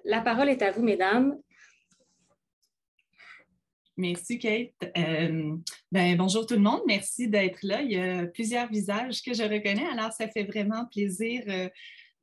La parole est à vous, mesdames. Merci, Kate. Bonjour tout le monde. Merci d'être là. Il y a plusieurs visages que je reconnais, alors ça fait vraiment plaisir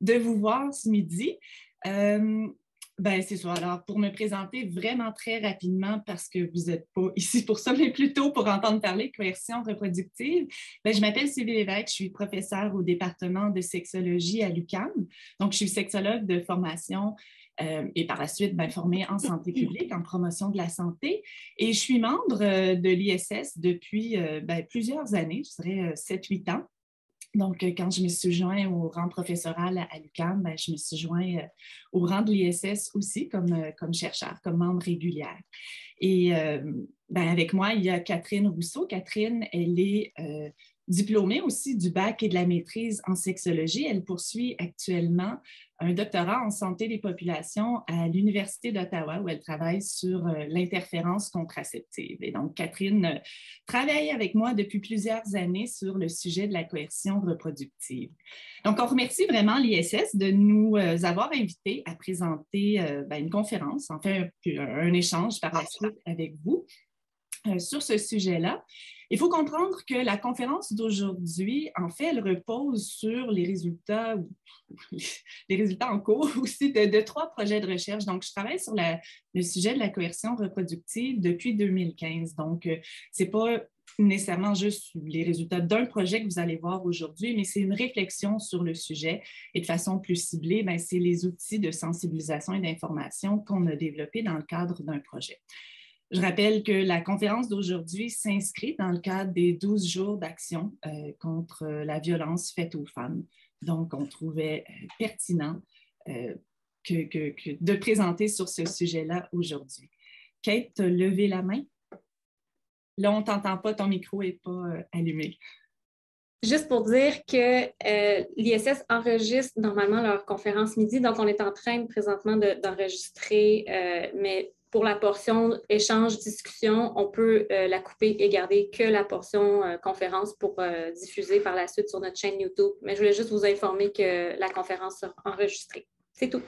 de vous voir ce midi. C'est ça. Alors, pour me présenter vraiment très rapidement, parce que vous n'êtes pas ici pour ça, mais plutôt pour entendre parler de coercition reproductive, je m'appelle Sylvie Lévesque, je suis professeure au département de sexologie à l'UQAM. Donc, je suis sexologue de formation et par la suite formée en santé publique, en promotion de la santé. Et je suis membre de l'ISS depuis plusieurs années, je dirais 7-8 ans. Donc, quand je me suis joint au rang professoral à l'UQAM, je me suis joint au rang de l'ISS aussi comme chercheur, comme membre régulière. Et avec moi, il y a Catherine Rousseau. Catherine, elle est diplômée aussi du bac et de la maîtrise en sexologie. Elle poursuit actuellement un doctorat en santé des populations à l'Université d'Ottawa, où elle travaille sur l'interférence contraceptive. Et donc, Catherine travaille avec moi depuis plusieurs années sur le sujet de la coercition reproductive. Donc, on remercie vraiment l'ISS de nous avoir invités à présenter une conférence, enfin un échange par la suite avec vous sur ce sujet-là. Il faut comprendre que la conférence d'aujourd'hui, en fait, elle repose sur les résultats en cours aussi de 3 projets de recherche. Donc, je travaille sur le sujet de la coercition reproductive depuis 2015. Donc, ce n'est pas nécessairement juste les résultats d'un projet que vous allez voir aujourd'hui, mais c'est une réflexion sur le sujet et de façon plus ciblée, c'est les outils de sensibilisation et d'information qu'on a développés dans le cadre d'un projet. Je rappelle que la conférence d'aujourd'hui s'inscrit dans le cadre des 12 jours d'action contre la violence faite aux femmes. Donc, on trouvait pertinent de présenter sur ce sujet-là aujourd'hui. Kate, tu as levé la main? Là, on ne t'entend pas, ton micro n'est pas allumé. Juste pour dire que l'ISS enregistre normalement leur conférence midi, donc on est en train présentement d'enregistrer, mais pour la portion échange-discussion, on peut la couper et garder que la portion conférence pour diffuser par la suite sur notre chaîne YouTube. Mais je voulais juste vous informer que la conférence sera enregistrée. C'est tout.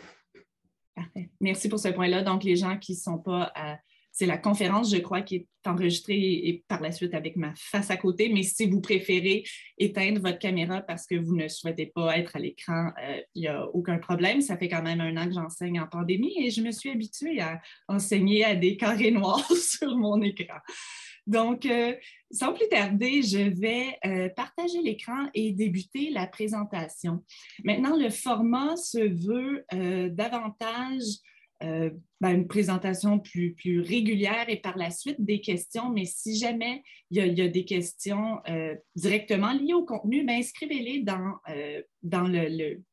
Parfait. Merci pour ce point-là. Donc, les gens qui ne sont pas à... C'est la conférence, je crois, qui est enregistrée et par la suite avec ma face à côté. Mais si vous préférez éteindre votre caméra parce que vous ne souhaitez pas être à l'écran, il n'y a aucun problème. Ça fait quand même 1 an que j'enseigne en pandémie et je me suis habituée à enseigner à des carrés noirs sur mon écran. Donc, sans plus tarder, je vais partager l'écran et débuter la présentation. Maintenant, le format se veut davantage une présentation plus régulière et par la suite des questions, mais si jamais il y a des questions directement liées au contenu, inscrivez-les dans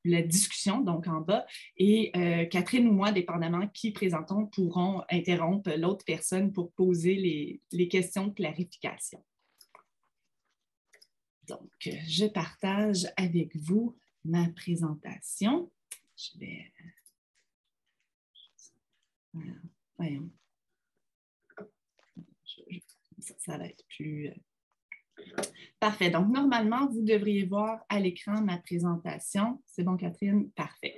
la discussion, donc en bas, et Catherine ou moi, dépendamment qui présentons, pourront interrompre l'autre personne pour poser les questions de clarification. Donc, je partage avec vous ma présentation. Je vais... Voyons. Ça va être plus... Parfait. Donc, normalement, vous devriez voir à l'écran ma présentation. C'est bon, Catherine? Parfait.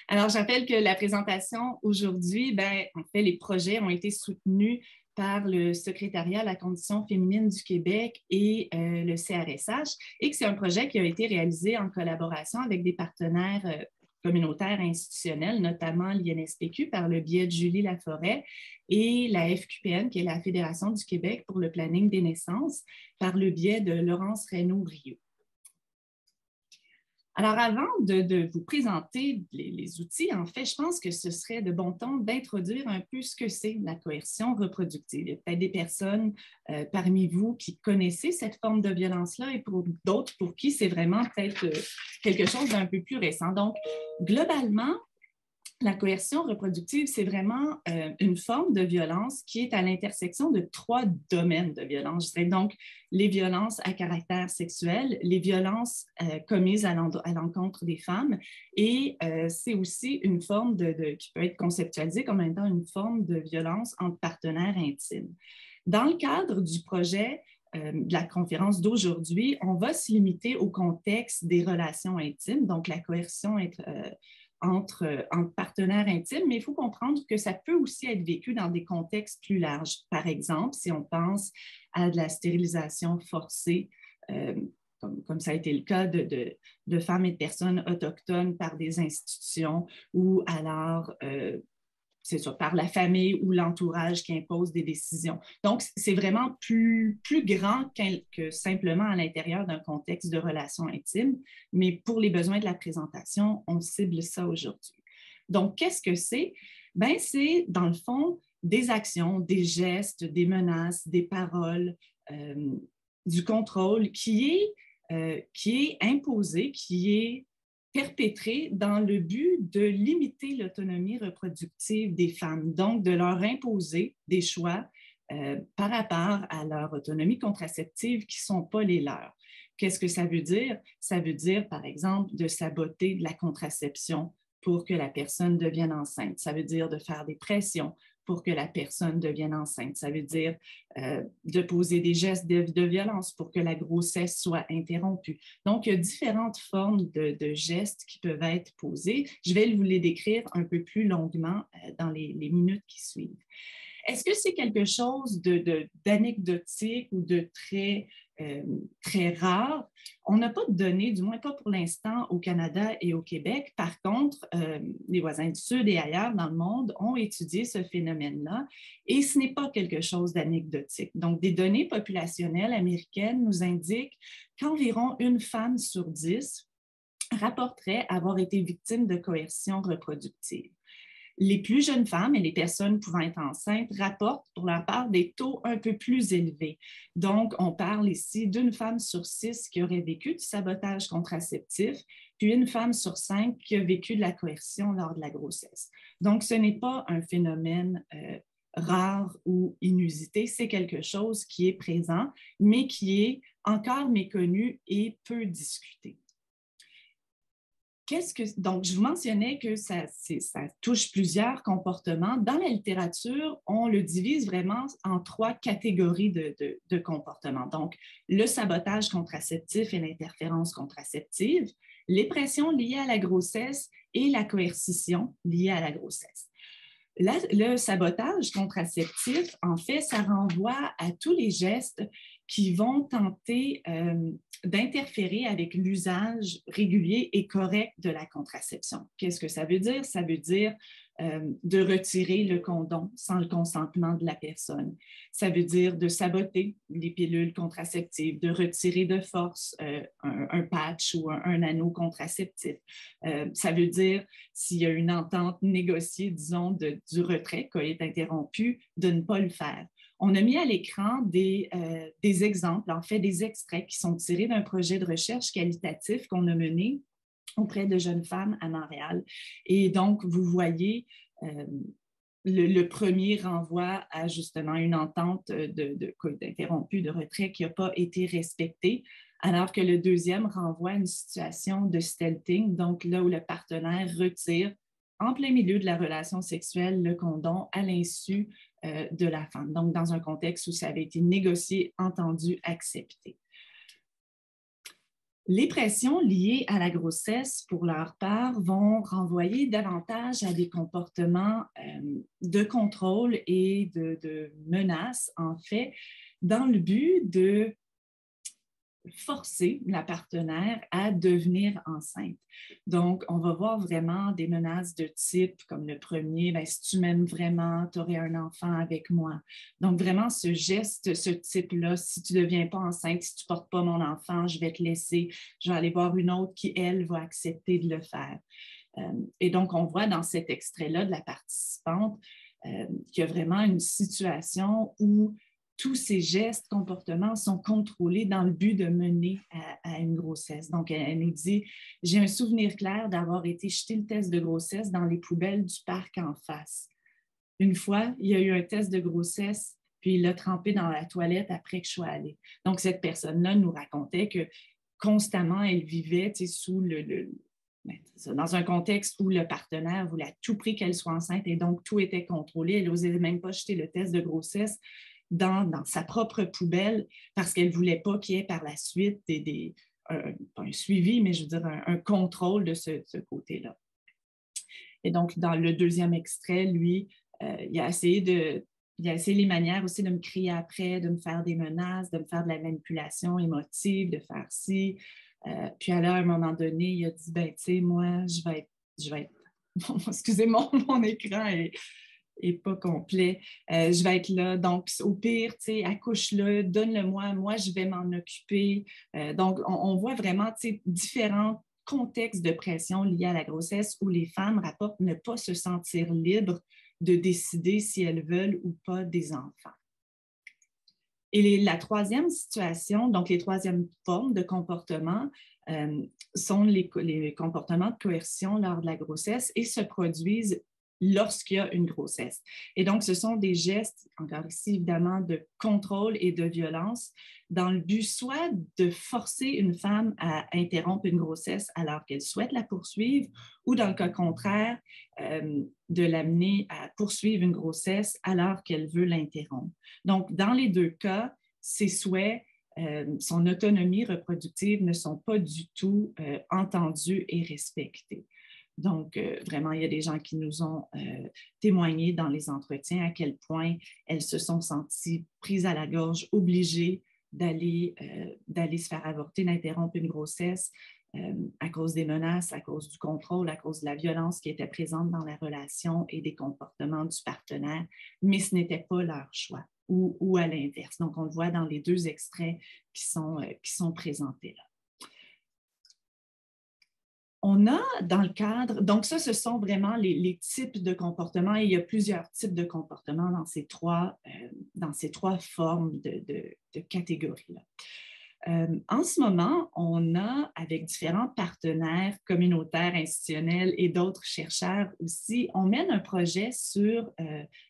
Alors, j'appelle que la présentation aujourd'hui, en fait, les projets ont été soutenus par le Secrétariat à la condition féminine du Québec et le CRSH et que c'est un projet qui a été réalisé en collaboration avec des partenaires communautaires institutionnels, notamment l'INSPQ par le biais de Julie Laforêt et la FQPN, qui est la Fédération du Québec pour le planning des naissances, par le biais de Laurence Reynaud-Briot. Alors, avant de vous présenter les outils, en fait, je pense que ce serait de bon ton d'introduire un peu ce que c'est la coercion reproductive. Il y a peut-être des personnes parmi vous qui connaissez cette forme de violence-là et pour d'autres pour qui c'est vraiment peut-être quelque chose d'un peu plus récent. Donc, globalement, la coercion reproductive, c'est vraiment une forme de violence qui est à l'intersection de 3 domaines de violence. Je dirais donc les violences à caractère sexuel, les violences commises à l'encontre des femmes et c'est aussi une forme qui peut être conceptualisée comme étant une forme de violence entre partenaires intimes. Dans le cadre du projet de la conférence d'aujourd'hui, on va se limiter au contexte des relations intimes, donc la coercion entre partenaires intimes, mais il faut comprendre que ça peut aussi être vécu dans des contextes plus larges. Par exemple, si on pense à de la stérilisation forcée, comme ça a été le cas de femmes et de personnes autochtones par des institutions ou alors c'est ça, par la famille ou l'entourage qui impose des décisions. Donc, c'est vraiment plus grand que simplement à l'intérieur d'un contexte de relations intimes, mais pour les besoins de la présentation, on cible ça aujourd'hui. Donc, qu'est-ce que c'est? Bien, c'est, dans le fond, des actions, des gestes, des menaces, des paroles, du contrôle qui est imposé, qui est perpétrés dans le but de limiter l'autonomie reproductive des femmes, donc de leur imposer des choix par rapport à leur autonomie contraceptive qui ne sont pas les leurs. Qu'est-ce que ça veut dire? Ça veut dire, par exemple, de saboter de la contraception pour que la personne devienne enceinte. Ça veut dire de faire des pressions pour que la personne devienne enceinte. Ça veut dire de poser des gestes de violence pour que la grossesse soit interrompue. Donc, il y a différentes formes de gestes qui peuvent être posés. Je vais vous les décrire un peu plus longuement dans les minutes qui suivent. Est-ce que c'est quelque chose d'anecdotique ou de très rare? On n'a pas de données, du moins pas pour l'instant au Canada et au Québec. Par contre, les voisins du Sud et ailleurs dans le monde ont étudié ce phénomène-là et ce n'est pas quelque chose d'anecdotique. Donc, des données populationnelles américaines nous indiquent qu'environ une femme sur 10 rapporterait avoir été victime de coercion reproductive. Les plus jeunes femmes et les personnes pouvant être enceintes rapportent pour leur part des taux un peu plus élevés. Donc, on parle ici d'une femme sur 6 qui aurait vécu du sabotage contraceptif, puis une femme sur 5 qui a vécu de la coercion lors de la grossesse. Donc, ce n'est pas un phénomène rare ou inusité, c'est quelque chose qui est présent, mais qui est encore méconnu et peu discuté. Donc, je vous mentionnais que ça touche plusieurs comportements. Dans la littérature, on le divise vraiment en 3 catégories de comportements. Donc, le sabotage contraceptif et l'interférence contraceptive, les pressions liées à la grossesse et la coercition liée à la grossesse. Le sabotage contraceptif, en fait, ça renvoie à tous les gestes qui vont tenter d'interférer avec l'usage régulier et correct de la contraception. Qu'est-ce que ça veut dire? Ça veut dire de retirer le condom sans le consentement de la personne. Ça veut dire de saboter les pilules contraceptives, de retirer de force un patch ou un anneau contraceptif. Ça veut dire, s'il y a une entente négociée, disons, du retrait, quand il est interrompu, de ne pas le faire. On a mis à l'écran des exemples, en fait, des extraits qui sont tirés d'un projet de recherche qualitatif qu'on a mené auprès de jeunes femmes à Montréal. Et donc, vous voyez, le premier renvoie à justement une entente d'interrompu de retrait qui n'a pas été respectée, alors que le deuxième renvoie à une situation de stealthing, donc là où le partenaire retire en plein milieu de la relation sexuelle le condom à l'insu de la femme, donc dans un contexte où ça avait été négocié, entendu, accepté. Les pressions liées à la grossesse, pour leur part, vont renvoyer davantage à des comportements de contrôle et de menaces, en fait, dans le but de forcer la partenaire à devenir enceinte. Donc, on va voir vraiment des menaces de type, comme le premier, bien, si tu m'aimes vraiment, tu aurais un enfant avec moi. Donc, vraiment, ce geste, ce type-là, si tu ne deviens pas enceinte, si tu ne portes pas mon enfant, je vais te laisser, je vais aller voir une autre qui, elle, va accepter de le faire. Et donc, on voit dans cet extrait-là de la participante qu'il y a vraiment une situation où tous ces gestes, comportements sont contrôlés dans le but de mener à une grossesse. Donc, elle nous dit, j'ai un souvenir clair d'avoir été jeter le test de grossesse dans les poubelles du parc en face. Une fois, il y a eu un test de grossesse, puis il l'a trempé dans la toilette après que je sois allée. Donc, cette personne-là nous racontait que constamment, elle vivait sous dans un contexte où le partenaire voulait à tout prix qu'elle soit enceinte et donc tout était contrôlé. Elle n'osait même pas jeter le test de grossesse dans sa propre poubelle parce qu'elle ne voulait pas qu'il y ait par la suite pas un suivi, mais je veux dire un contrôle de ce côté-là. Et donc, dans le deuxième extrait, lui, il a essayé les manières aussi de me crier après, de me faire des menaces, de me faire de la manipulation émotive, de faire ci. Puis à un moment donné, il a dit, ben, tu sais, moi, je vais être excusez, mon écran est pas complet. Je vais être là. Donc, au pire, tu sais, accouche-le, donne-le-moi, moi, je vais m'en occuper. Donc, on voit vraiment, tu sais, différents contextes de pression liés à la grossesse où les femmes rapportent ne pas se sentir libres de décider si elles veulent ou pas des enfants. Et la troisième situation, donc les troisièmes formes de comportement, sont les comportements de coercion lors de la grossesse et se produisent lorsqu'il y a une grossesse. Et donc, ce sont des gestes, encore ici, évidemment, de contrôle et de violence dans le but soit de forcer une femme à interrompre une grossesse alors qu'elle souhaite la poursuivre ou, dans le cas contraire, de l'amener à poursuivre une grossesse alors qu'elle veut l'interrompre. Donc, dans les deux cas, ses souhaits, son autonomie reproductive ne sont pas du tout entendus et respectés. Donc, vraiment, il y a des gens qui nous ont témoigné dans les entretiens à quel point elles se sont senties prises à la gorge, obligées d'aller se faire avorter, d'interrompre une grossesse à cause des menaces, à cause du contrôle, à cause de la violence qui était présente dans la relation et des comportements du partenaire, mais ce n'était pas leur choix, ou à l'inverse. Donc, on le voit dans les deux extraits qui sont présentés là. On a dans le cadre, donc ça, ce sont vraiment les types de comportements et il y a plusieurs types de comportements dans ces trois formes de catégories-là. En ce moment, on a, avec différents partenaires communautaires, institutionnels et d'autres chercheurs aussi, on mène un projet sur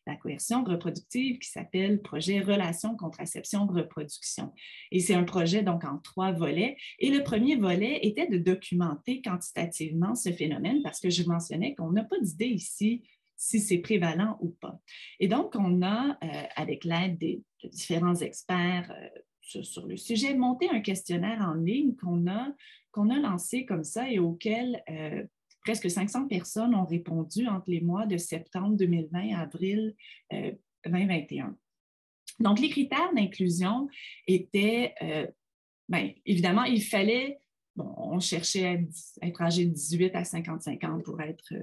la coercion reproductive qui s'appelle Projet Relations, Contraception, Reproduction. Et c'est un projet donc en 3 volets. Et le premier volet était de documenter quantitativement ce phénomène parce que je mentionnais qu'on n'a pas d'idée ici si c'est prévalent ou pas. Et donc, on a, avec l'aide de différents experts, sur le sujet, monter un questionnaire en ligne qu'on a lancé comme ça et auquel presque 500 personnes ont répondu entre les mois de septembre 2020 et avril 2021. Donc, les critères d'inclusion étaient, bien, évidemment, il fallait, bon, on cherchait à être âgé de 18 à 55 ans pour être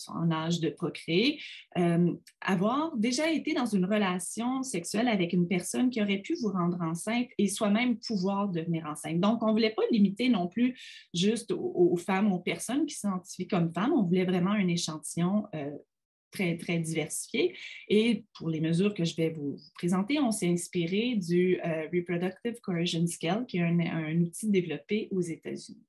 en âge de procréer, avoir déjà été dans une relation sexuelle avec une personne qui aurait pu vous rendre enceinte et soi-même pouvoir devenir enceinte. Donc, on ne voulait pas limiter non plus juste aux femmes, aux personnes qui s'identifient comme femmes, on voulait vraiment un échantillon très, très diversifié. Et pour les mesures que je vais vous présenter, on s'est inspiré du Reproductive Coercion Scale, qui est un outil développé aux États-Unis.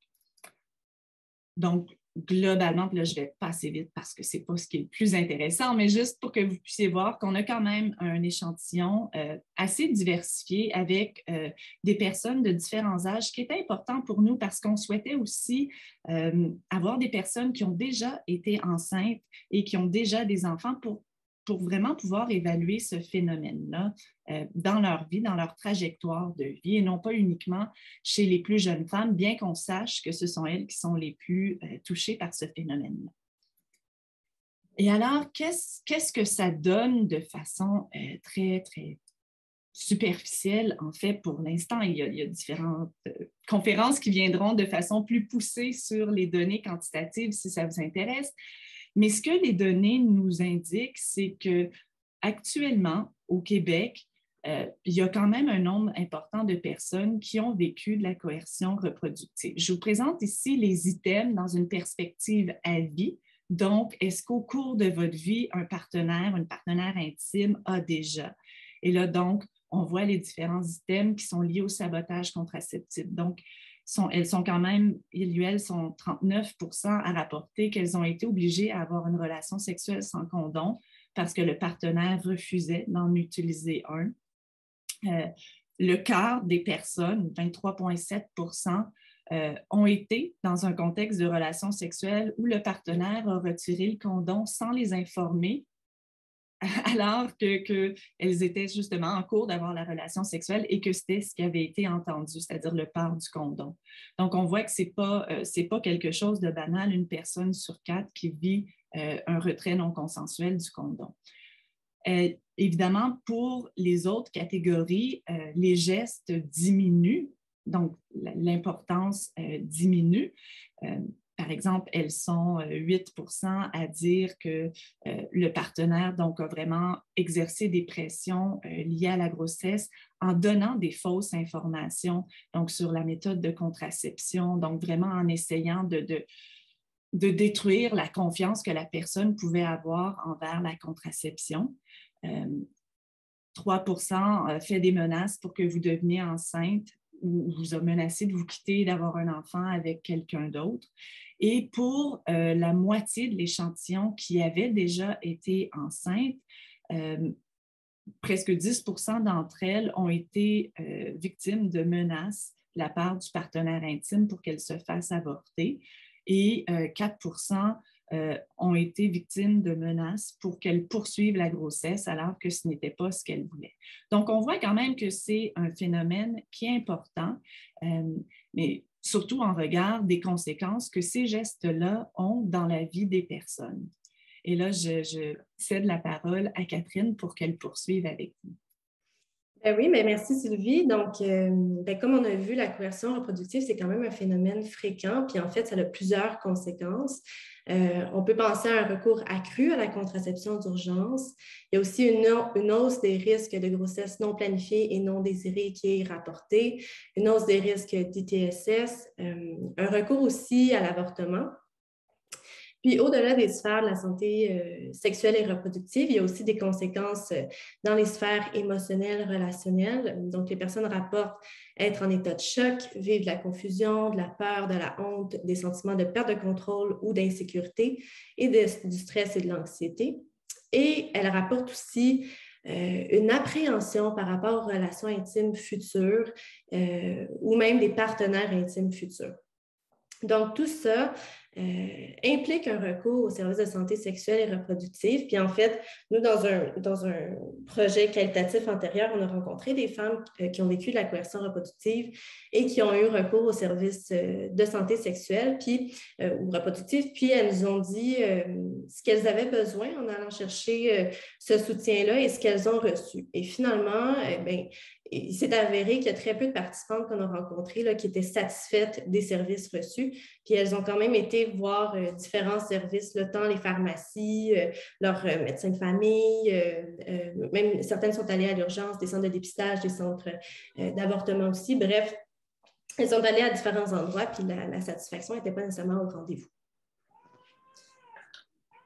Donc, globalement, puis là, je vais passer vite parce que ce n'est pas ce qui est le plus intéressant, mais juste pour que vous puissiez voir qu'on a quand même un échantillon assez diversifié avec des personnes de différents âges, qui est important pour nous parce qu'on souhaitait aussi avoir des personnes qui ont déjà été enceintes et qui ont déjà des enfants pour vraiment pouvoir évaluer ce phénomène-là dans leur vie, dans leur trajectoire de vie, et non pas uniquement chez les plus jeunes femmes, bien qu'on sache que ce sont elles qui sont les plus touchées par ce phénomène-là. Et alors, qu'est-ce que ça donne de façon très, très superficielle, en fait, pour l'instant? Il y a différentes conférences qui viendront de façon plus poussée sur les données quantitatives, si ça vous intéresse. Mais ce que les données nous indiquent, c'est qu'actuellement, au Québec, il y a quand même un nombre important de personnes qui ont vécu de la coercion reproductive. Je vous présente ici les items dans une perspective à vie. Donc, est-ce qu'au cours de votre vie, une partenaire intime a déjà? Et là, donc, on voit les différents items qui sont liés au sabotage contraceptif. Donc, elles sont quand même, elles sont 39 % à rapporter qu'elles ont été obligées à avoir une relation sexuelle sans condom parce que le partenaire refusait d'en utiliser un. Le quart des personnes, 23,7 %, ont été dans un contexte de relation sexuelle où le partenaire a retiré le condom sans les informer, alors qu'elles étaient justement en cours d'avoir la relation sexuelle et que c'était ce qui avait été entendu, c'est-à-dire le port du condom. Donc, on voit que ce n'est pas quelque chose de banal, une personne sur 4 qui vit un retrait non consensuel du condom. Évidemment, pour les autres catégories, les gestes diminuent, donc l'importance diminue. Par exemple, elles sont 8% à dire que le partenaire donc, a vraiment exercé des pressions liées à la grossesse en donnant des fausses informations donc, sur la méthode de contraception, donc vraiment en essayant de détruire la confiance que la personne pouvait avoir envers la contraception. 3% fait des menaces pour que vous deveniez enceinte ou vous a menacé de vous quitter, d'avoir un enfant avec quelqu'un d'autre. Et pour la moitié de l'échantillon qui avait déjà été enceinte, presque 10% d'entre elles ont été victimes de menaces de la part du partenaire intime pour qu'elles se fassent avorter. Et 4% ont été victimes de menaces pour qu'elles poursuivent la grossesse alors que ce n'était pas ce qu'elles voulaient. Donc, on voit quand même que c'est un phénomène qui est important, mais surtout en regard des conséquences que ces gestes-là ont dans la vie des personnes. Et là, je cède la parole à Catherine pour qu'elle poursuive avec nous. Oui, mais merci Sylvie. Donc, comme on a vu, la coercion reproductive, c'est quand même un phénomène fréquent, puis en fait, ça a plusieurs conséquences. On peut penser à un recours accru à la contraception d'urgence. Il y a aussi une hausse des risques de grossesse non planifiée et non désirée qui est rapportée, une hausse des risques d'ITSS, un recours aussi à l'avortement. Puis, au-delà des sphères de la santé sexuelle et reproductive, il y a aussi des conséquences dans les sphères émotionnelles, relationnelles. Donc, les personnes rapportent être en état de choc, vivre de la confusion, de la peur, de la honte, des sentiments de perte de contrôle ou d'insécurité et du stress et de l'anxiété. Et elles rapportent aussi une appréhension par rapport aux relations intimes futures ou même des partenaires intimes futurs. Donc, tout ça implique un recours aux services de santé sexuelle et reproductive. Puis en fait, nous, dans un projet qualitatif antérieur, on a rencontré des femmes qui ont vécu de la coercion reproductive et qui ont eu recours aux services de santé sexuelle ou reproductive. Puis elles nous ont dit ce qu'elles avaient besoin en allant chercher ce soutien-là et ce qu'elles ont reçu. Et finalement, il s'est avéré qu'il y a très peu de participantes qu'on a rencontrées là, qui étaient satisfaites des services reçus. Puis elles ont quand même été voir différents services, là, tant les pharmacies, leurs médecins de famille, même certaines sont allées à l'urgence, des centres de dépistage, des centres d'avortement aussi. Bref, elles sont allées à différents endroits, puis la satisfaction n'était pas nécessairement au rendez-vous.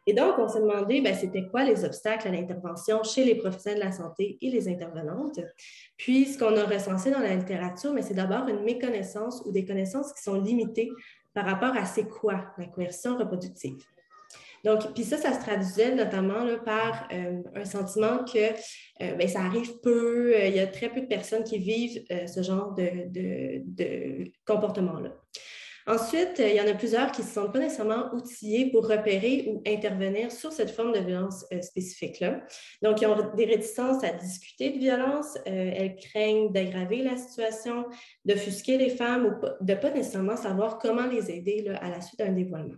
Et donc, on s'est demandé, c'était quoi les obstacles à l'intervention chez les professionnels de la santé et les intervenantes. Puis, ce qu'on a recensé dans la littérature, c'est d'abord une méconnaissance ou des connaissances qui sont limitées par rapport à c'est quoi la coercion reproductive. Donc, puis ça se traduisait notamment là, par un sentiment que ça arrive peu, il y a très peu de personnes qui vivent ce genre de comportement-là. Ensuite, il y en a plusieurs qui ne se sentent pas nécessairement outillés pour repérer ou intervenir sur cette forme de violence spécifique-là. Donc, ils ont des réticences à discuter de violence, elles craignent d'aggraver la situation, d'offusquer les femmes ou de ne pas nécessairement savoir comment les aider là, à la suite d'un dévoilement.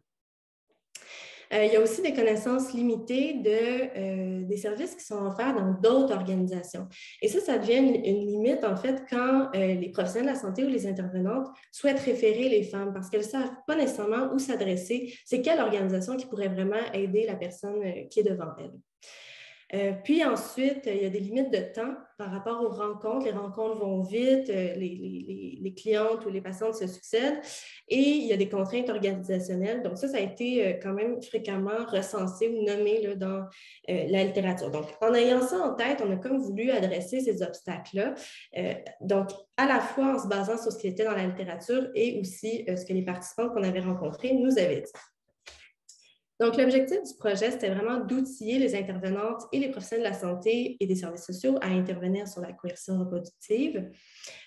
Il y a aussi des connaissances limitées des services qui sont offerts dans d'autres organisations. Et ça devient une limite, en fait, quand les professionnels de la santé ou les intervenantes souhaitent référer les femmes parce qu'elles ne savent pas nécessairement où s'adresser. C'est quelle organisation qui pourrait vraiment aider la personne qui est devant elle. Puis ensuite, il y a des limites de temps par rapport aux rencontres. Les rencontres vont vite, les clientes ou les patientes se succèdent et il y a des contraintes organisationnelles. Donc ça a été quand même fréquemment recensé ou nommé là, dans la littérature. Donc, en ayant ça en tête, on a comme voulu adresser ces obstacles-là. Donc, à la fois en se basant sur ce qui était dans la littérature et aussi ce que les participants qu'on avait rencontrés nous avaient dit. Donc, l'objectif du projet, c'était vraiment d'outiller les intervenantes et les professionnels de la santé et des services sociaux à intervenir sur la coercion reproductive.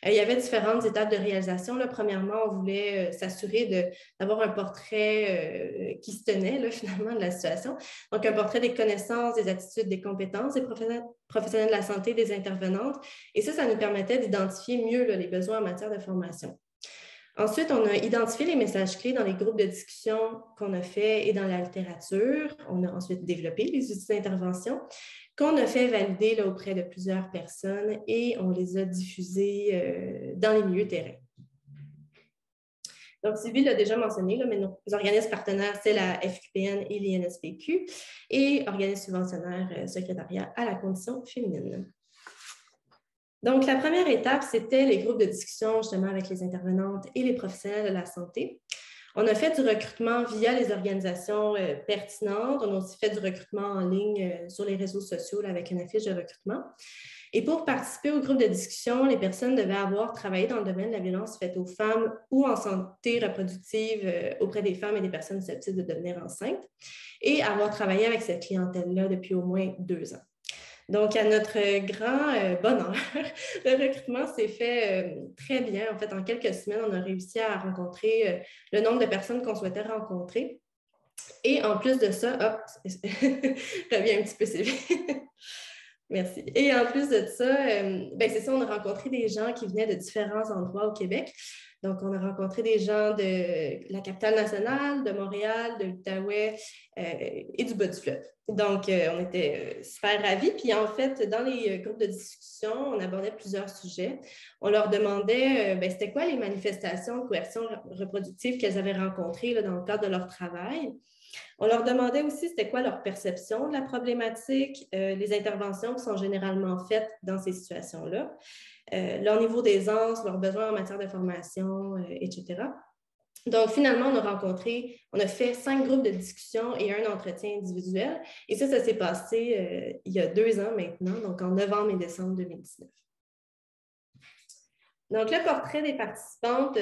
Il y avait différentes étapes de réalisation. Là, premièrement, on voulait s'assurer d'avoir un portrait qui se tenait là, finalement de la situation. Donc, un portrait des connaissances, des attitudes, des compétences des professionnels de la santé, des intervenantes. Et ça nous permettait d'identifier mieux là, les besoins en matière de formation. Ensuite, on a identifié les messages clés dans les groupes de discussion qu'on a fait et dans la littérature. On a ensuite développé les outils d'intervention qu'on a fait valider là, auprès de plusieurs personnes et on les a diffusés dans les milieux terrain. Donc, Sylvie l'a déjà mentionné, là, mais nos organismes partenaires, c'est la FQPN et l'INSPQ et organismes subventionnaires, secrétariat à la condition féminine. Donc, la première étape, c'était les groupes de discussion justement avec les intervenantes et les professionnels de la santé. On a fait du recrutement via les organisations pertinentes. On a aussi fait du recrutement en ligne sur les réseaux sociaux là, avec une affiche de recrutement. Et pour participer au groupe de discussion, les personnes devaient avoir travaillé dans le domaine de la violence faite aux femmes ou en santé reproductive auprès des femmes et des personnes susceptibles de devenir enceintes et avoir travaillé avec cette clientèle-là depuis au moins 2 ans. Donc, à notre grand bonheur, le recrutement s'est fait très bien. En fait, en quelques semaines, on a réussi à rencontrer le nombre de personnes qu'on souhaitait rencontrer. Et en plus de ça, reviens un petit peu, Sylvie. Merci. Et en plus de ça, c'est ça, on a rencontré des gens qui venaient de différents endroits au Québec. Donc, on a rencontré des gens de la capitale nationale, de Montréal, de l'Outaouais et du bas du fleuve. Donc, on était super ravis. Puis, en fait, dans les groupes de discussion, on abordait plusieurs sujets. On leur demandait, c'était quoi les manifestations de coercition reproductive qu'elles avaient rencontrées là, dans le cadre de leur travail. On leur demandait aussi c'était quoi leur perception de la problématique, les interventions qui sont généralement faites dans ces situations-là, leur niveau d'aisance, leurs besoins en matière de formation, etc. Donc, finalement, on a fait 5 groupes de discussion et un entretien individuel. Et ça s'est passé il y a 2 ans maintenant, donc en novembre et décembre 2019. Donc, le portrait des participantes...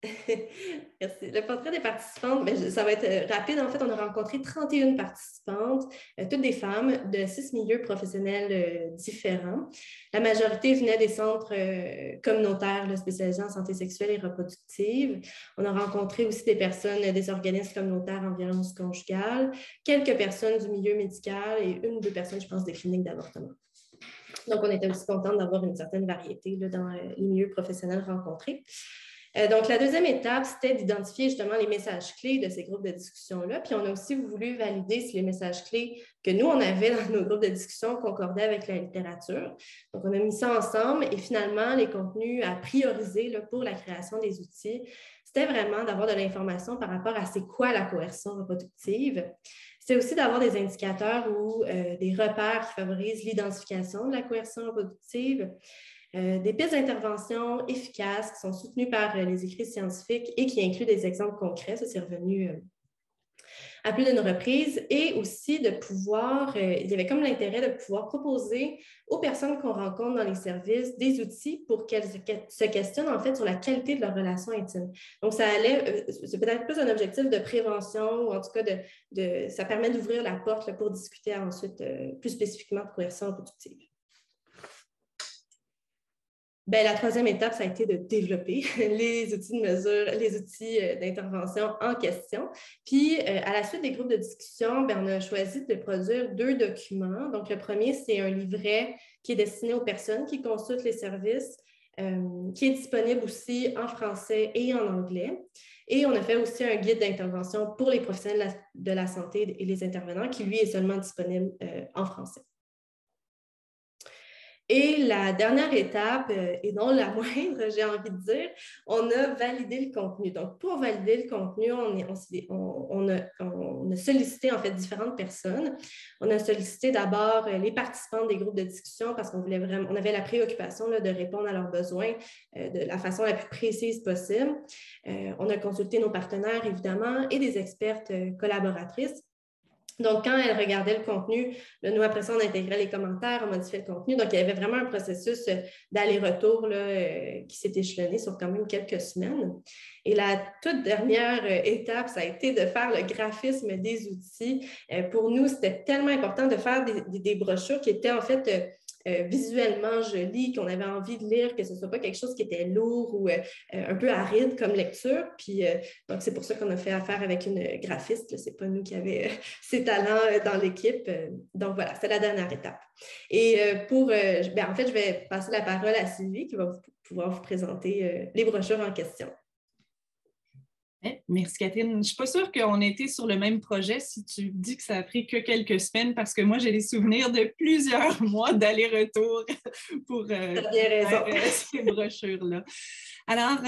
Merci. Le portrait des participantes, ça va être rapide. En fait, on a rencontré 31 participantes, toutes des femmes de 6 milieux professionnels différents. La majorité venait des centres communautaires là, spécialisés en santé sexuelle et reproductive. On a rencontré aussi des personnes des organismes communautaires en violence conjugale, quelques personnes du milieu médical et 1 ou 2 personnes, je pense, des cliniques d'avortement. Donc, on était aussi contents d'avoir une certaine variété là, dans les milieux professionnels rencontrés. Donc, la deuxième étape, c'était d'identifier justement les messages clés de ces groupes de discussion-là. Puis, on a aussi voulu valider si les messages clés que nous, on avait dans nos groupes de discussion concordaient avec la littérature. Donc, on a mis ça ensemble et finalement, les contenus à prioriser là, pour la création des outils, c'était vraiment d'avoir de l'information par rapport à c'est quoi la coercition reproductive. C'est aussi d'avoir des indicateurs ou des repères qui favorisent l'identification de la coercition reproductive. Des pistes d'intervention efficaces qui sont soutenues par les écrits scientifiques et qui incluent des exemples concrets. Ça, c'est revenu à plus d'une reprise. Et aussi de pouvoir, il y avait comme l'intérêt de pouvoir proposer aux personnes qu'on rencontre dans les services des outils pour qu'elles se questionnent en fait sur la qualité de leur relation intime. Donc, ça allait, c'est peut-être plus un objectif de prévention ou en tout cas, ça permet d'ouvrir la porte là, pour discuter ensuite plus spécifiquement de coercition reproductive. La troisième étape, ça a été de développer les outils de mesure, les outils d'intervention en question. Puis, à la suite des groupes de discussion, on a choisi de produire 2 documents. Donc, le premier, c'est un livret qui est destiné aux personnes qui consultent les services, qui est disponible aussi en français et en anglais. Et on a fait aussi un guide d'intervention pour les professionnels de la santé et les intervenants qui, lui, est seulement disponible en français. Et la dernière étape, et non la moindre, j'ai envie de dire, on a validé le contenu. Donc, pour valider le contenu, on a sollicité en fait différentes personnes. On a sollicité d'abord les participants des groupes de discussion parce qu'on avait la préoccupation là, de répondre à leurs besoins de la façon la plus précise possible. On a consulté nos partenaires, évidemment, et des expertes collaboratrices. Donc, quand elle regardait le contenu, là, nous, après ça, on intégrait les commentaires, on modifiait le contenu. Donc, il y avait vraiment un processus d'aller-retour qui s'est échelonné sur quand même quelques semaines. Et la toute dernière étape, ça a été de faire le graphisme des outils. Pour nous, c'était tellement important de faire des brochures qui étaient en fait visuellement jolies, qu'on avait envie de lire, que ce ne soit pas quelque chose qui était lourd ou un peu aride comme lecture. Puis, donc, c'est pour ça qu'on a fait affaire avec une graphiste. Ce n'est pas nous qui avions ces talents dans l'équipe. Donc, voilà, c'est la dernière étape. Et en fait, je vais passer la parole à Sylvie qui va pouvoir vous présenter les brochures en question. Merci Catherine. Je ne suis pas sûre qu'on était sur le même projet si tu dis que ça a pris que quelques semaines parce que moi, j'ai des souvenirs de plusieurs mois d'aller-retour pour faire ces brochures-là. Alors,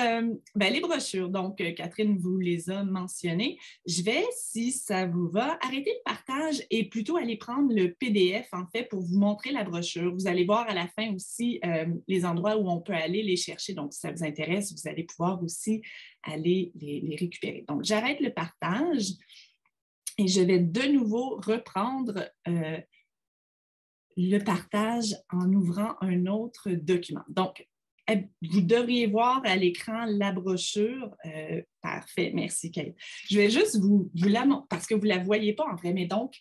les brochures, donc Catherine vous les a mentionnées. Je vais, si ça vous va, arrêter le partage et plutôt aller prendre le PDF, en fait, pour vous montrer la brochure. Vous allez voir à la fin aussi les endroits où on peut aller les chercher. Donc, si ça vous intéresse, vous allez pouvoir aussi aller les récupérer. Donc, j'arrête le partage et je vais de nouveau reprendre le partage en ouvrant un autre document. Donc, vous devriez voir à l'écran la brochure. Parfait, merci Kate. Je vais juste vous la montrer parce que vous ne la voyez pas en vrai, mais donc,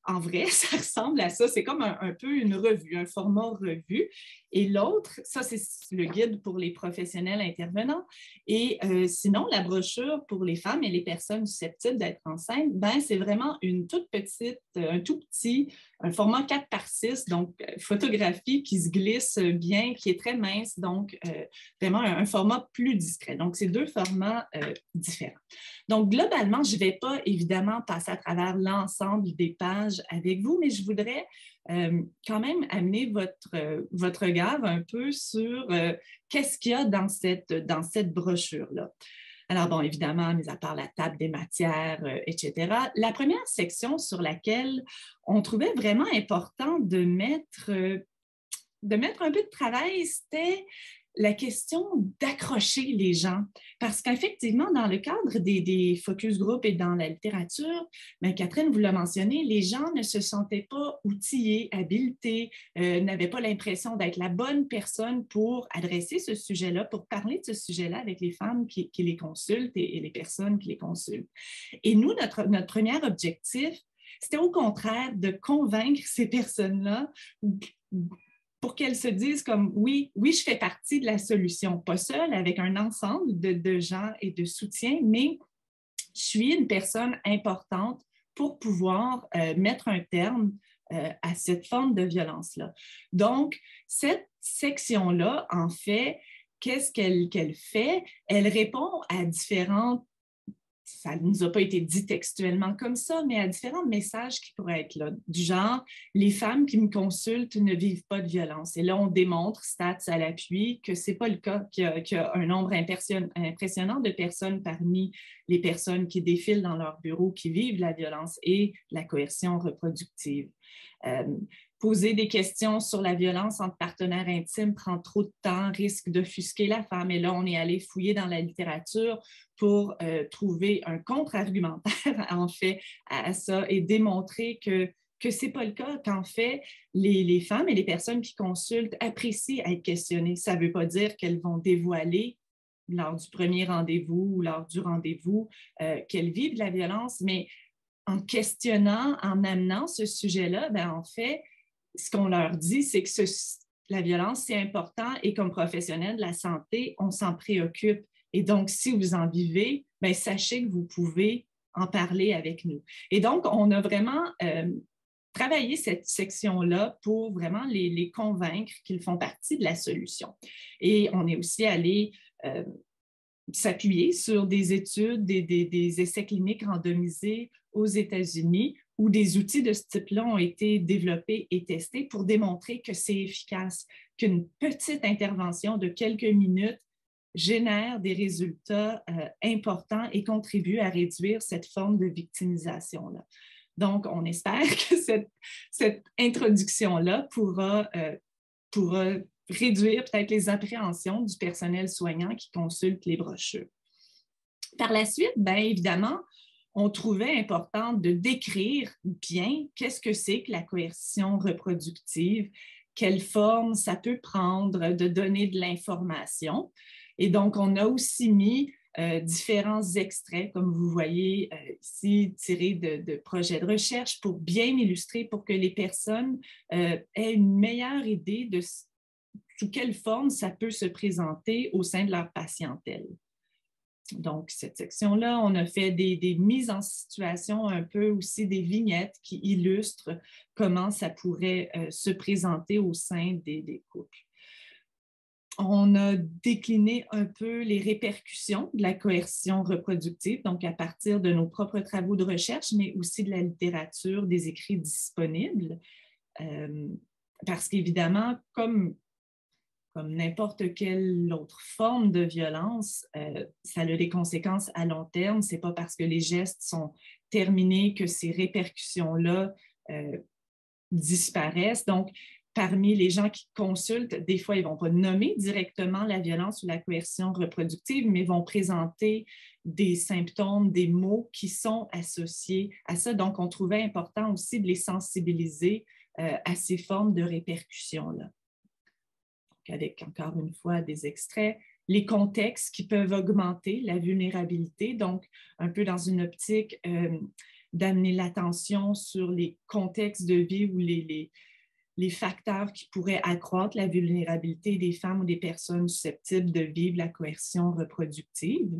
en vrai, ça ressemble à ça. C'est comme un peu une revue, un format revue. Et l'autre, ça, c'est le guide pour les professionnels intervenants. Et sinon, la brochure pour les femmes et les personnes susceptibles d'être enceintes, c'est vraiment une toute petite, un tout petit, un format 4:6, donc photographie qui se glisse bien, qui est très mince, donc vraiment un format plus discret. Donc, c'est deux formats différents. Donc, globalement, je ne vais pas évidemment passer à travers l'ensemble des pages avec vous, mais je voudrais quand même amener votre regard un peu sur qu'est-ce qu'il y a dans cette brochure-là. Alors, bon, évidemment, mis à part la table des matières, etc., la première section sur laquelle on trouvait vraiment important de mettre un peu de travail, c'était la question d'accrocher les gens. Parce qu'effectivement, dans le cadre des focus group et dans la littérature, Catherine vous l'a mentionné, les gens ne se sentaient pas outillés, habilités, n'avaient pas l'impression d'être la bonne personne pour adresser ce sujet-là, pour parler de ce sujet-là avec les femmes qui les consultent et les personnes qui les consultent. Et nous, notre premier objectif, c'était au contraire de convaincre ces personnes-là pour qu'elles se disent comme oui, je fais partie de la solution, pas seule, avec un ensemble de gens et de soutien, mais je suis une personne importante pour pouvoir mettre un terme à cette forme de violence-là. Donc, cette section-là, en fait, qu'est-ce qu'elle fait? Elle répond à différentes, ça ne nous a pas été dit textuellement comme ça, mais à différents messages qui pourraient être là, du genre « les femmes qui me consultent ne vivent pas de violence ». Et là, on démontre, stats à l'appui, que ce n'est pas le cas, qu'il y a un nombre impressionnant de personnes parmi les personnes qui défilent dans leur bureau qui vivent la violence et la coercion reproductive. Poser des questions sur la violence entre partenaires intimes prend trop de temps, risque d'offusquer la femme. Et là, on est allé fouiller dans la littérature pour trouver un contre-argumentaire, en fait, à ça et démontrer que ce n'est pas le cas, qu'en fait, les femmes et les personnes qui consultent apprécient être questionnées. Ça ne veut pas dire qu'elles vont dévoiler lors du premier rendez-vous ou lors du rendez-vous qu'elles vivent de la violence, mais en questionnant, en amenant ce sujet-là, en fait, ce qu'on leur dit, c'est que la violence, c'est important et comme professionnel de la santé, on s'en préoccupe. Et donc, si vous en vivez, sachez que vous pouvez en parler avec nous. Et donc, on a vraiment travaillé cette section-là pour vraiment les convaincre qu'ils font partie de la solution. Et on est aussi allé s'appuyer sur des études, des essais cliniques randomisés aux États-Unis où des outils de ce type-là ont été développés et testés pour démontrer que c'est efficace, qu'une petite intervention de quelques minutes génère des résultats importants et contribue à réduire cette forme de victimisation-là. Donc, on espère que cette introduction-là pourra réduire peut-être les appréhensions du personnel soignant qui consulte les brochures. Par la suite, évidemment, on trouvait important de décrire bien qu'est-ce que c'est que la coercition reproductive, quelle forme ça peut prendre, de donner de l'information. Et donc, on a aussi mis différents extraits, comme vous voyez ici, tirés de projets de recherche pour bien illustrer, pour que les personnes aient une meilleure idée de sous quelle forme ça peut se présenter au sein de leur patientèle. Donc, cette section-là, on a fait des mises en situation, un peu aussi des vignettes qui illustrent comment ça pourrait se présenter au sein des couples. On a décliné un peu les répercussions de la coercion reproductive, donc à partir de nos propres travaux de recherche, mais aussi de la littérature, des écrits disponibles. Parce qu'évidemment, comme n'importe quelle autre forme de violence, ça a des conséquences à long terme. Ce n'est pas parce que les gestes sont terminés que ces répercussions-là disparaissent. Donc, parmi les gens qui consultent, des fois, ils ne vont pas nommer directement la violence ou la coercion reproductive, mais vont présenter des symptômes, des mots qui sont associés à ça. Donc, on trouvait important aussi de les sensibiliser à ces formes de répercussions-là. Donc, avec, encore une fois, des extraits, les contextes qui peuvent augmenter la vulnérabilité, donc un peu dans une optique d'amener l'attention sur les contextes de vie ou les facteurs qui pourraient accroître la vulnérabilité des femmes ou des personnes susceptibles de vivre la coercion reproductive.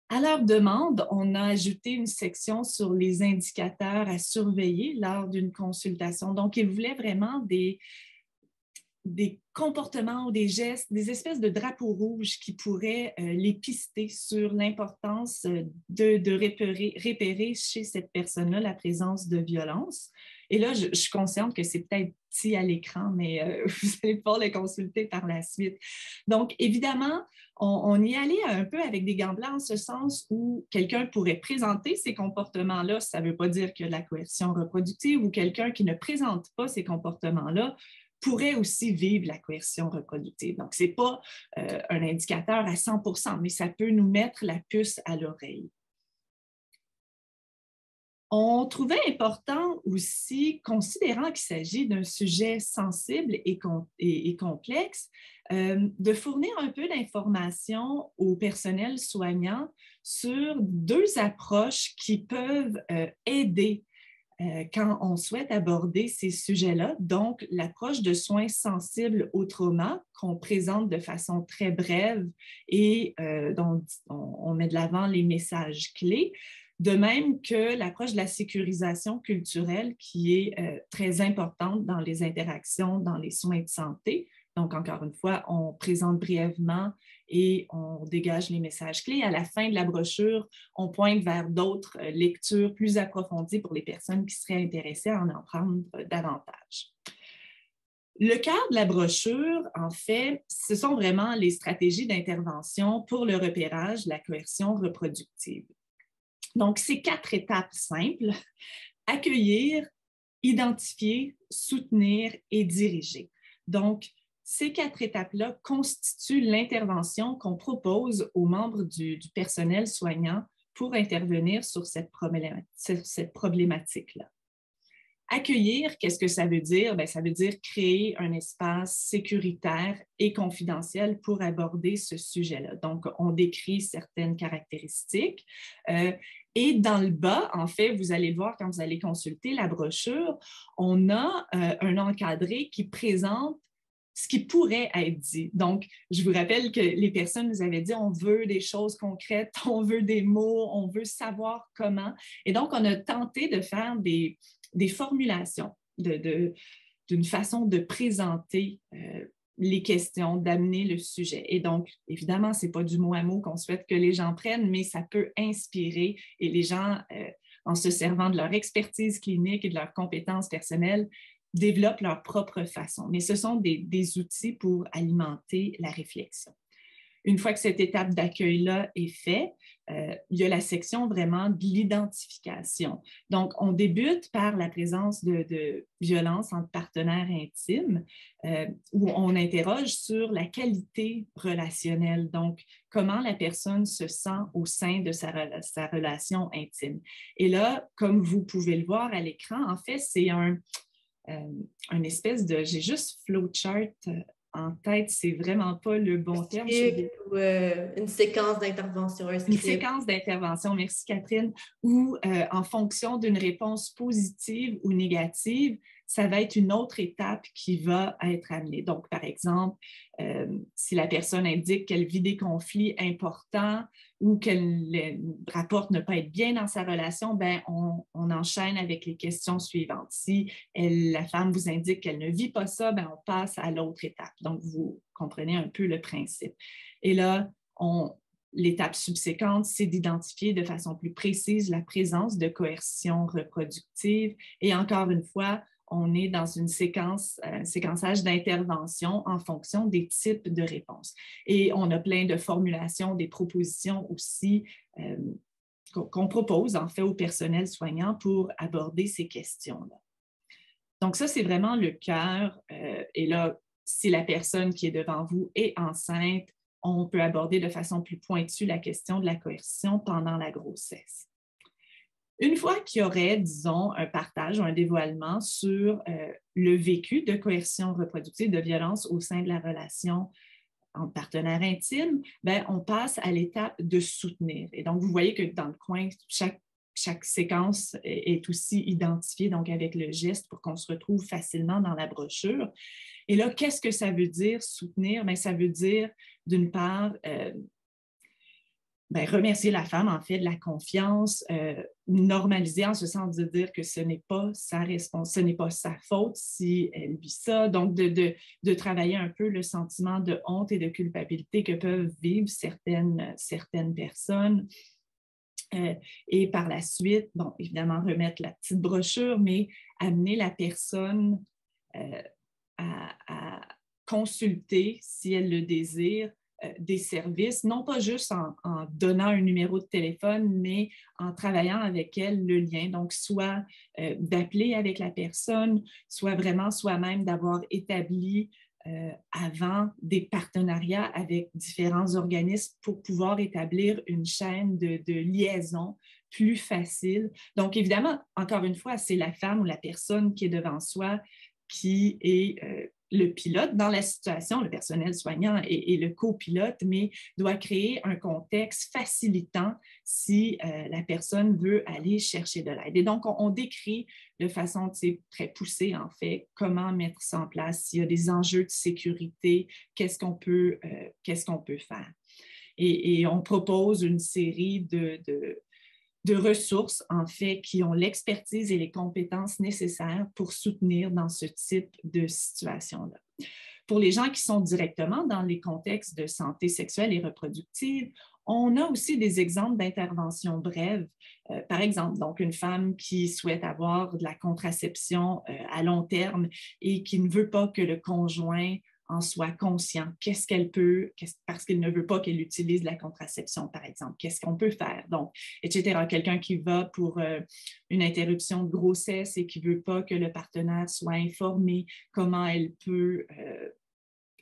À leur demande, on a ajouté une section sur les indicateurs à surveiller lors d'une consultation. Donc, ils voulaient vraiment des comportements ou des gestes, des espèces de drapeaux rouges qui pourraient les pister sur l'importance de repérer chez cette personne-là la présence de violence. Et là, je suis consciente que c'est peut-être petit à l'écran, mais vous allez pouvoir le consulter par la suite. Donc, évidemment, on y allait un peu avec des gants blancs en ce sens où quelqu'un pourrait présenter ces comportements-là, ça ne veut pas dire qu'il y a de la coercion reproductive, ou quelqu'un qui ne présente pas ces comportements-là pourrait aussi vivre la coercion reproductive. Donc, ce n'est pas un indicateur à 100%, mais ça peut nous mettre la puce à l'oreille. On trouvait important aussi, considérant qu'il s'agit d'un sujet sensible et complexe, de fournir un peu d'informations au personnel soignant sur deux approches qui peuvent aider quand on souhaite aborder ces sujets-là. Donc, l'approche de soins sensibles au trauma qu'on présente de façon très brève et dont on met de l'avant les messages clés, de même que l'approche de la sécurisation culturelle qui est très importante dans les interactions, dans les soins de santé. Donc, encore une fois, on présente brièvement et on dégage les messages clés. À la fin de la brochure, on pointe vers d'autres lectures plus approfondies pour les personnes qui seraient intéressées à en apprendre davantage. Le cœur de la brochure, en fait, ce sont vraiment les stratégies d'intervention pour le repérage de la coercion reproductive. Donc, c'est 4 étapes simples: accueillir, identifier, soutenir et diriger. Donc, ces 4 étapes-là constituent l'intervention qu'on propose aux membres du personnel soignant pour intervenir sur cette problématique-là. Accueillir, qu'est-ce que ça veut dire? Bien, ça veut dire créer un espace sécuritaire et confidentiel pour aborder ce sujet-là. Donc, on décrit certaines caractéristiques. Et dans le bas, en fait, vous allez le voir quand vous allez consulter la brochure, on a un encadré qui présente ce qui pourrait être dit. Donc, je vous rappelle que les personnes nous avaient dit on veut des choses concrètes, on veut des mots, on veut savoir comment. Et donc, on a tenté de faire des formulations d'une façon de présenter les questions, d'amener le sujet. Et donc, évidemment, ce n'est pas du mot à mot qu'on souhaite que les gens prennent, mais ça peut inspirer et les gens, en se servant de leur expertise clinique et de leurs compétences personnelles, développent leur propre façon. Mais ce sont des outils pour alimenter la réflexion. Une fois que cette étape d'accueil-là est faite, il y a la section vraiment de l'identification. Donc, on débute par la présence de violences entre partenaires intimes, où on interroge sur la qualité relationnelle, donc comment la personne se sent au sein de sa relation intime. Et là, comme vous pouvez le voir à l'écran, en fait, c'est une espèce de... J'ai juste flowchart en tête, c'est vraiment pas le bon terme. Ou une séquence d'intervention, un script. Une séquence d'intervention, merci Catherine, où en fonction d'une réponse positive ou négative, ça va être une autre étape qui va être amenée. Donc, par exemple, si la personne indique qu'elle vit des conflits importants ou qu'elle rapporte ne pas être bien dans sa relation, ben on enchaîne avec les questions suivantes. Si la femme vous indique qu'elle ne vit pas ça, ben on passe à l'autre étape. Donc, vous comprenez un peu le principe. Et là, l'étape subséquente, c'est d'identifier de façon plus précise la présence de coercition reproductive. Et encore une fois, on est dans une séquençage d'intervention en fonction des types de réponses. Et on a plein de formulations, des propositions aussi qu'on propose en fait au personnel soignant pour aborder ces questions-là. Donc ça, c'est vraiment le cœur. Et là, si la personne qui est devant vous est enceinte, on peut aborder de façon plus pointue la question de la coercition pendant la grossesse. Une fois qu'il y aurait, disons, un partage ou un dévoilement sur le vécu de coercion reproductive, de violence au sein de la relation entre partenaires intimes, ben, on passe à l'étape de soutenir. Et donc, vous voyez que dans le coin, chaque séquence est aussi identifiée donc avec le geste pour qu'on se retrouve facilement dans la brochure. Et là, qu'est-ce que ça veut dire soutenir? Bien, ça veut dire, d'une part, remercier la femme, en fait, de la confiance, normaliser en ce sens de dire que ce n'est pas sa ce n'est pas sa faute si elle vit ça. Donc, de travailler un peu le sentiment de honte et de culpabilité que peuvent vivre certaines personnes. Et par la suite, bon, évidemment, remettre la petite brochure, mais amener la personne à consulter, si elle le désire, des services, non pas juste en donnant un numéro de téléphone, mais en travaillant avec elle le lien. Donc, soit d'appeler avec la personne, soit vraiment soi-même d'avoir établi avant des partenariats avec différents organismes pour pouvoir établir une chaîne de liaison plus facile. Donc, évidemment, encore une fois, c'est la femme ou la personne qui est devant soi qui est le pilote dans la situation, le personnel soignant est le copilote, mais doit créer un contexte facilitant si la personne veut aller chercher de l'aide. Et donc, on décrit de façon très poussée, en fait, comment mettre ça en place, s'il y a des enjeux de sécurité, qu'est-ce qu'on peut faire. Et on propose une série de ressources, en fait, qui ont l'expertise et les compétences nécessaires pour soutenir dans ce type de situation-là. Pour les gens qui sont directement dans les contextes de santé sexuelle et reproductive, on a aussi des exemples d'interventions brèves. Par exemple, donc une femme qui souhaite avoir de la contraception à long terme et qui ne veut pas que le conjoint en soit conscient. Qu'est-ce qu'elle peut, parce qu'il ne veut pas qu'elle utilise la contraception, par exemple. Qu'est-ce qu'on peut faire? Donc, etc. Quelqu'un qui va pour une interruption de grossesse et qui ne veut pas que le partenaire soit informé, comment elle peut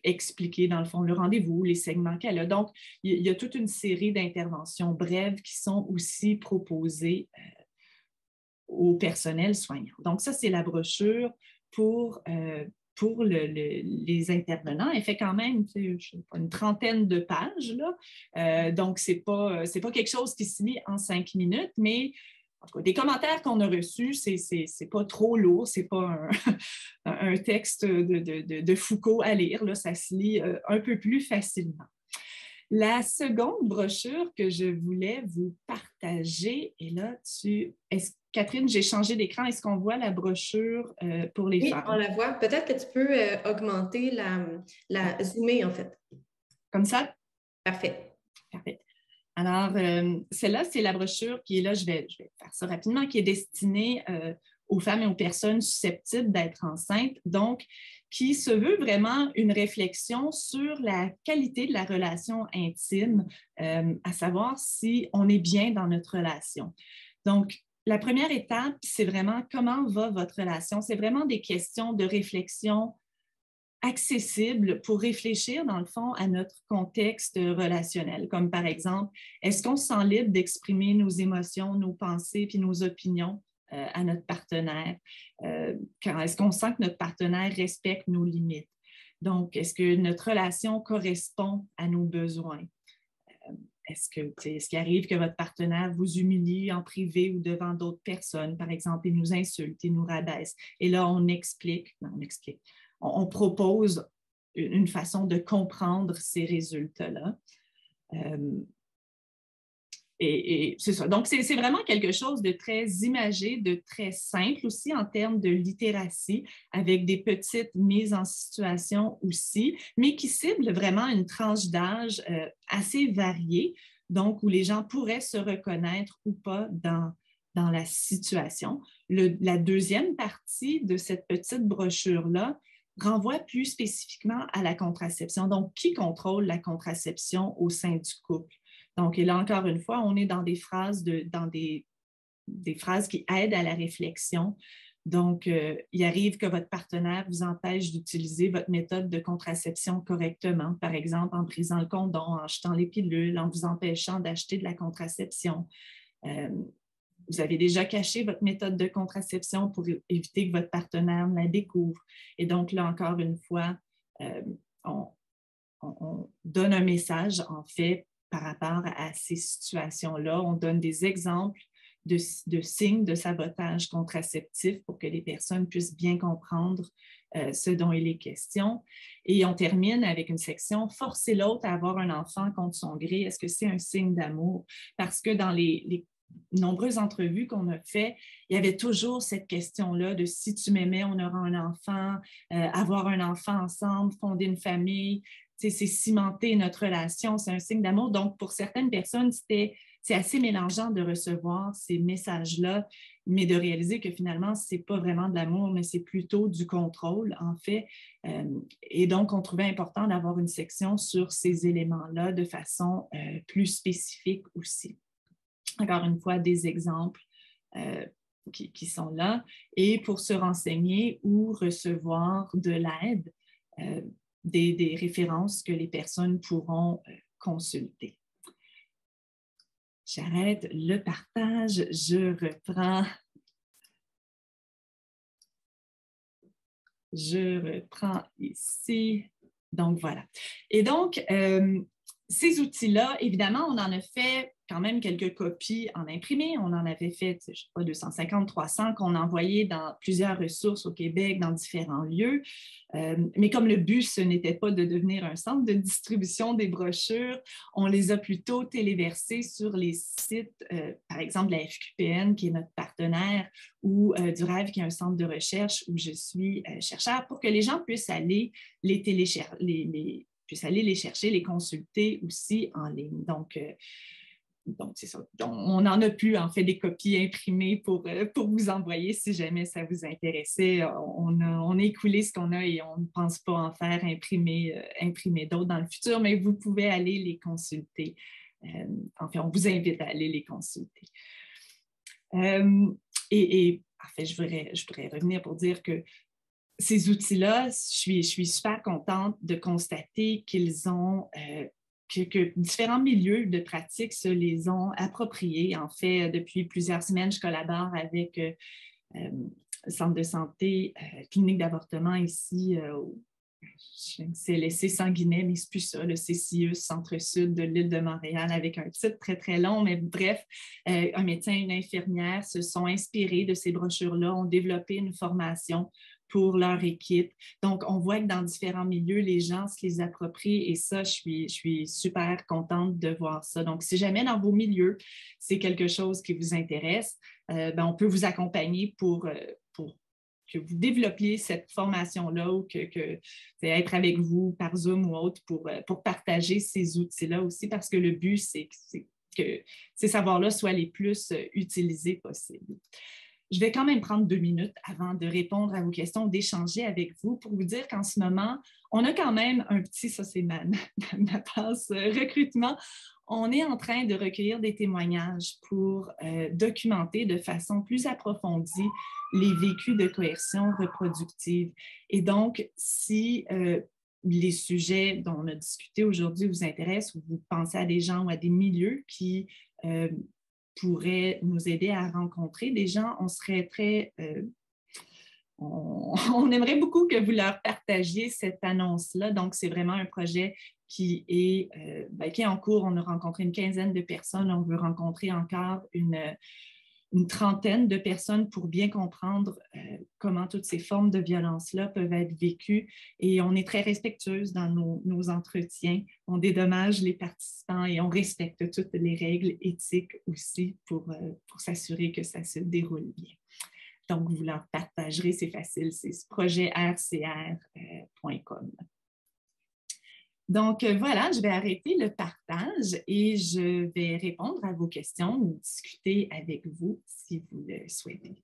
expliquer, dans le fond, le rendez-vous, les segments qu'elle a. Donc, il y a toute une série d'interventions brèves qui sont aussi proposées au personnel soignant. Donc, ça, c'est la brochure pour les intervenants. Elle fait quand même une trentaine de pages, là. Donc, ce n'est pas quelque chose qui se lit en 5 minutes, mais en tout cas, des commentaires qu'on a reçus, c'est pas trop lourd, c'est pas un texte de Foucault à lire, là, ça se lit un peu plus facilement. La seconde brochure que je voulais vous partager, et là, Catherine, j'ai changé d'écran. Est-ce qu'on voit la brochure pour les femmes? Oui, on la voit. Peut-être que tu peux augmenter la zoomer, en fait. Comme ça? Parfait. Parfait. Alors, celle-là, c'est la brochure qui est là, je vais faire ça rapidement, qui est destinée aux femmes et aux personnes susceptibles d'être enceintes, donc qui se veut vraiment une réflexion sur la qualité de la relation intime, à savoir si on est bien dans notre relation. Donc, la première étape, c'est vraiment comment va votre relation. C'est vraiment des questions de réflexion accessibles pour réfléchir, dans le fond, à notre contexte relationnel. Comme par exemple, est-ce qu'on se sent libre d'exprimer nos émotions, nos pensées puis nos opinions à notre partenaire? Est-ce qu'on sent que notre partenaire respecte nos limites? Donc, est-ce que notre relation correspond à nos besoins? est-ce qu'il arrive que votre partenaire vous humilie en privé ou devant d'autres personnes? Par exemple, il nous insulte, il nous rabaisse. Et là, on propose une façon de comprendre ces résultats-là. Et c'est ça. Donc, c'est vraiment quelque chose de très imagé, de très simple aussi en termes de littératie, avec des petites mises en situation aussi, mais qui cible vraiment une tranche d'âge assez variée, donc où les gens pourraient se reconnaître ou pas dans la situation. La deuxième partie de cette petite brochure-là renvoie plus spécifiquement à la contraception. Donc, qui contrôle la contraception au sein du couple? Donc, et là, encore une fois, on est dans des phrases, des phrases qui aident à la réflexion. Donc, il arrive que votre partenaire vous empêche d'utiliser votre méthode de contraception correctement, par exemple en brisant le condom, en jetant les pilules, en vous empêchant d'acheter de la contraception. Vous avez déjà caché votre méthode de contraception pour éviter que votre partenaire la découvre. Et donc, là, encore une fois, on donne un message, en fait, par rapport à ces situations-là. On donne des exemples de signes de sabotage contraceptif pour que les personnes puissent bien comprendre ce dont il est question. Et on termine avec une section « Forcer l'autre à avoir un enfant contre son gré, est-ce que c'est un signe d'amour? » Parce que dans les nombreuses entrevues qu'on a faites, il y avait toujours cette question-là de si tu m'aimais, on aura un enfant, avoir un enfant ensemble, fonder une famille. C'est cimenter notre relation, c'est un signe d'amour. Donc, pour certaines personnes, c'est assez mélangeant de recevoir ces messages-là, mais de réaliser que finalement, ce n'est pas vraiment de l'amour, mais c'est plutôt du contrôle, en fait. Et donc, on trouvait important d'avoir une section sur ces éléments-là de façon plus spécifique aussi. Encore une fois, des exemples qui sont là. Et pour se renseigner ou recevoir de l'aide, des références que les personnes pourront consulter. J'arrête le partage, je reprends ici. Donc, voilà. Et donc, ces outils-là, évidemment, on en a fait quand même quelques copies en imprimé. On en avait fait, je ne sais pas, 250, 300 qu'on a envoyés dans plusieurs ressources au Québec, dans différents lieux. Mais comme le but, ce n'était pas de devenir un centre de distribution des brochures, on les a plutôt téléversés sur les sites, par exemple, de la FQPN, qui est notre partenaire, ou du REV, qui est un centre de recherche où je suis chercheur, pour que les gens puissent aller les chercher, les consulter aussi en ligne. Donc, c'est ça. On en a plus, en fait, des copies imprimées pour vous envoyer si jamais ça vous intéressait. On a écoulé ce qu'on a et on ne pense pas en faire imprimer d'autres dans le futur, mais vous pouvez aller les consulter. En fait, on vous invite à aller les consulter. En fait, je voudrais revenir pour dire que ces outils-là, je suis super contente de constater qu'ils ont... que différents milieux de pratique se les ont appropriés. En fait, depuis plusieurs semaines, je collabore avec le centre de santé, clinique d'avortement ici, c'est laissé Sanguinet, mais c'est plus ça, le CCIUS, Centre-Sud de l'île de Montréal, avec un titre très, très long, mais bref, un médecin et une infirmière se sont inspirés de ces brochures-là, ont développé une formation pour leur équipe. Donc, on voit que dans différents milieux, les gens se les approprient et ça, je suis super contente de voir ça. Donc, si jamais dans vos milieux, c'est quelque chose qui vous intéresse, on peut vous accompagner pour que vous développiez cette formation-là ou que être avec vous par Zoom ou autre pour partager ces outils-là aussi, parce que le but, c'est que ces savoirs-là soient les plus utilisés possibles. Je vais quand même prendre 2 minutes avant de répondre à vos questions, d'échanger avec vous pour vous dire qu'en ce moment, on a quand même un petit, ça c'est ma passe recrutement, on est en train de recueillir des témoignages pour documenter de façon plus approfondie les vécus de coercion reproductive. Et donc, si les sujets dont on a discuté aujourd'hui vous intéressent ou vous pensez à des gens ou à des milieux qui pourraient nous aider à rencontrer des gens, on serait très... on aimerait beaucoup que vous leur partagiez cette annonce-là. Donc, c'est vraiment un projet qui est en cours. On a rencontré une quinzaine de personnes. On veut rencontrer encore une trentaine de personnes pour bien comprendre comment toutes ces formes de violence-là peuvent être vécues. Et on est très respectueuse dans nos entretiens. On dédommage les participants et on respecte toutes les règles éthiques aussi pour s'assurer que ça se déroule bien. Donc, vous leur partagerez, c'est facile, c'est ce projet rcr.com. Donc, voilà, je vais arrêter le partage et je vais répondre à vos questions ou discuter avec vous si vous le souhaitez.